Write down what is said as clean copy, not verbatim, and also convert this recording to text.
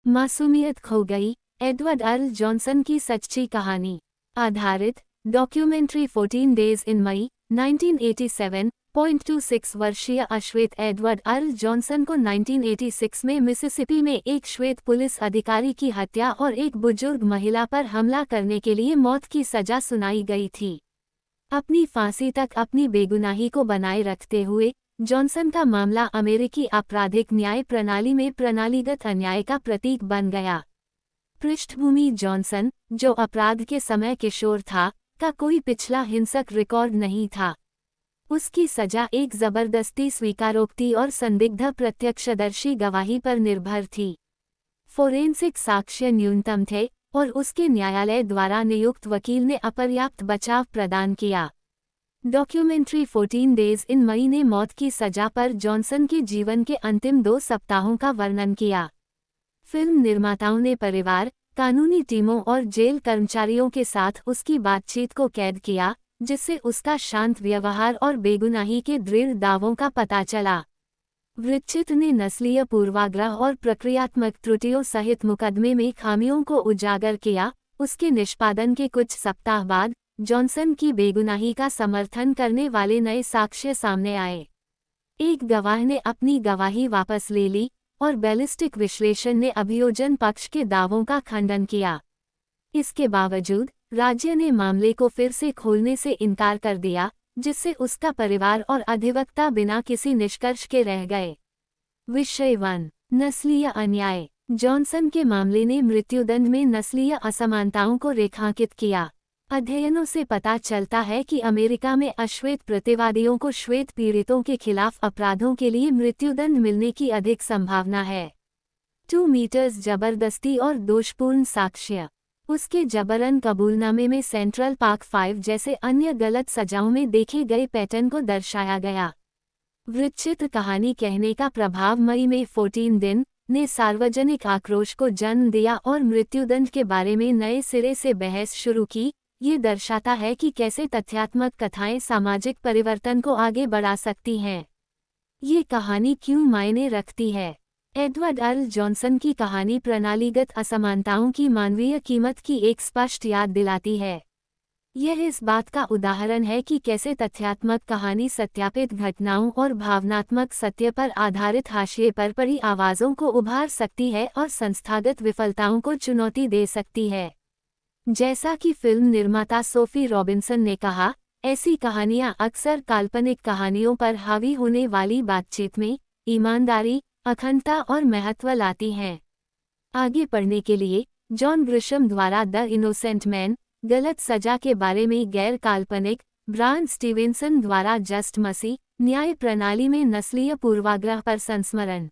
मासूमियत खो गई, एडवर्ड अर्ल जॉनसन की सच्ची कहानी आधारित डॉक्यूमेंट्री 14 डेज इन मई 1987। 26 वर्षीय अश्वेत एडवर्ड अर्ल जॉनसन को 1986 में मिसिसिपी में एक श्वेत पुलिस अधिकारी की हत्या और एक बुजुर्ग महिला पर हमला करने के लिए मौत की सजा सुनाई गई थी। अपनी फांसी तक अपनी बेगुनाही को बनाए रखते हुए जॉनसन का मामला अमेरिकी आपराधिक न्याय प्रणाली में प्रणालीगत अन्याय का प्रतीक बन गया। पृष्ठभूमि जॉनसन, जो अपराध के समय किशोर था, का कोई पिछला हिंसक रिकॉर्ड नहीं था। उसकी सजा एक जबरदस्ती स्वीकारोक्ति और संदिग्ध प्रत्यक्षदर्शी गवाही पर निर्भर थी। फोरेंसिक साक्ष्य न्यूनतम थे और उसके न्यायालय द्वारा नियुक्त वकील ने अपर्याप्त बचाव प्रदान किया। डॉक्यूमेंट्री 14 डेज इन मई ने मौत की सजा पर जॉनसन के जीवन के अंतिम 2 सप्ताहों का वर्णन किया। फिल्म निर्माताओं ने परिवार, कानूनी टीमों और जेल कर्मचारियों के साथ उसकी बातचीत को कैद किया, जिससे उसका शांत व्यवहार और बेगुनाही के दृढ़ दावों का पता चला। वृश्चित ने नस्लीय पूर्वाग्रह और प्रक्रियात्मक त्रुटियों सहित मुकदमे में खामियों को उजागर किया। उसके निष्पादन के कुछ सप्ताह बाद जॉनसन की बेगुनाही का समर्थन करने वाले नए साक्ष्य सामने आए। एक गवाह ने अपनी गवाही वापस ले ली और बैलिस्टिक विश्लेषण ने अभियोजन पक्ष के दावों का खंडन किया। इसके बावजूद राज्य ने मामले को फिर से खोलने से इनकार कर दिया, जिससे उसका परिवार और अधिवक्ता बिना किसी निष्कर्ष के रह गए। विषय 1, नस्लीय अन्याय। जॉनसन के मामले ने मृत्युदंड में नस्लीय असमानताओं को रेखांकित किया। अध्ययनों से पता चलता है कि अमेरिका में अश्वेत प्रतिवादियों को श्वेत पीड़ितों के खिलाफ अपराधों के लिए मृत्युदंड मिलने की अधिक संभावना है। 2 मीटर्स जबरदस्ती और दोषपूर्ण साक्ष्य। उसके जबरन कबूलनामे में सेंट्रल पार्क 5 जैसे अन्य गलत सजाओं में देखे गए पैटर्न को दर्शाया गया। वृश्चित कहानी कहने का प्रभाव मई में 14 दिन ने सार्वजनिक आक्रोश को जन्म दिया और मृत्युदंड के बारे में नए सिरे से बहस शुरू की। ये दर्शाता है कि कैसे तथ्यात्मक कथाएं सामाजिक परिवर्तन को आगे बढ़ा सकती हैं। ये कहानी क्यों मायने रखती है? एडवर्ड अर्ल जॉनसन की कहानी प्रणालीगत असमानताओं की मानवीय कीमत की एक स्पष्ट याद दिलाती है। यह इस बात का उदाहरण है कि कैसे तथ्यात्मक कहानी सत्यापित घटनाओं और भावनात्मक सत्य पर आधारित हाशिए पर पड़ी आवाज़ों को उभार सकती है और संस्थागत विफलताओं को चुनौती दे सकती है। जैसा कि फिल्म निर्माता सोफी रॉबिन्सन ने कहा, ऐसी कहानियां अक्सर काल्पनिक कहानियों पर हावी होने वाली बातचीत में ईमानदारी, अखंडता और महत्व लाती हैं। आगे पढ़ने के लिए जॉन ग्रिशम द्वारा द इनोसेंट मैन, गलत सजा के बारे में गैर काल्पनिक, ब्रायन स्टीवेंसन द्वारा जस्ट मसी, न्याय प्रणाली में नस्लीय पूर्वाग्रह पर संस्मरण।